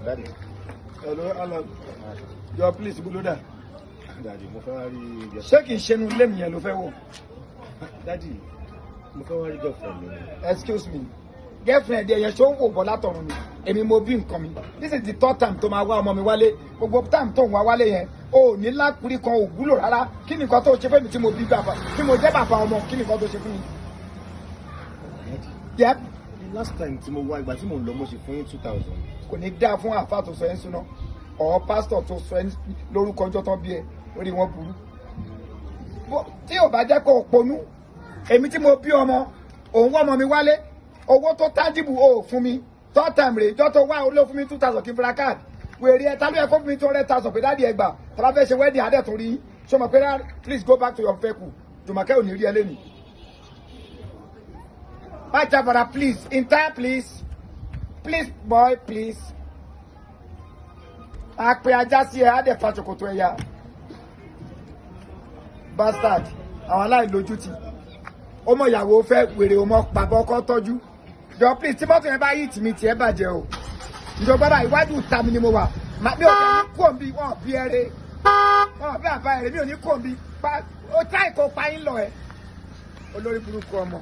Daddy. Hello, Alan. Your please, Buloda. Daddy, mo fẹ́ wá rí. Ṣé kìí ṣe inú ilé mi yẹn ló fẹ́ wọ̀? Daddy, mo fẹ́ wá rí girlfriend mi. Excuse me. Girlfriend ẹ̀ yẹn ṣó ń wò bọ́ látọ̀run ni. Èmi mo bí nǹkan mi. This is the third time tó máa wá ọmọ mi wálé. Gbogbo time tó ń wá wálé yẹn. O ò ní lápúrí kan ò wúlò rárá. Kí ni nǹkan tó ṣe fún mi tí mo bí bàbá? Tí mo jẹ́ bàbá ọmọ, kí ni nǹkan tó ṣe fún mi? Yep. Last time tí mo wá ìgbà tí mo ń lọ mo ṣe fún yín 2000. Kò ní dáa fún àfáà tó sọ ẹ́ ń súná. Ọ̀ pásítọ̀ tó sọ ẹ́ lórúkọ ọjọ́ tán bí ẹ. Lórí wọn burú. Tí ò bá jẹ́ kó o ponú, èmi tí mo bí ọmọ, òun wọ́n ọmọ mi wálé, owó tó tájìbù o fún mi, third time rè jọ́ tó wá olóò fún mi 2000 kí n fira káàdì. Wèrè ẹ̀ tálú ẹ̀ kó fún mi 200,000 pé dáàdi ẹ̀ gbà, tọ́lá fẹ́ ṣe wedding adẹ̀ tó rí. Ṣé o mọ̀ pé please go back to your vehicle. Jùmọ̀kẹ́ ò ní rí ẹ lẹ́nu. Bajabara, please, entire please. Please, boy, please. Àpè ajá sí ẹ, adẹ̀ fa ṣòkòtò ẹ̀yà. Bastard, àwọn aláìlójútì. Ọmọ ìyàwó fẹ́ wèrè ọmọ bàbá ọkọ tọ́jú. Jọ please, tí mọ́tò yẹn bá yìí tì mí tiẹ̀ bàjẹ́ o. Ìjọba ìwájú ìta mi ni mo wà. Mi ò ní kòǹbì wọn bí ẹrẹ. Wọn bí àbá ẹrẹ mi ò ní kòǹbì. Ó tá ìkó pa yín lọ ẹ. Olórí burúkú ọmọ.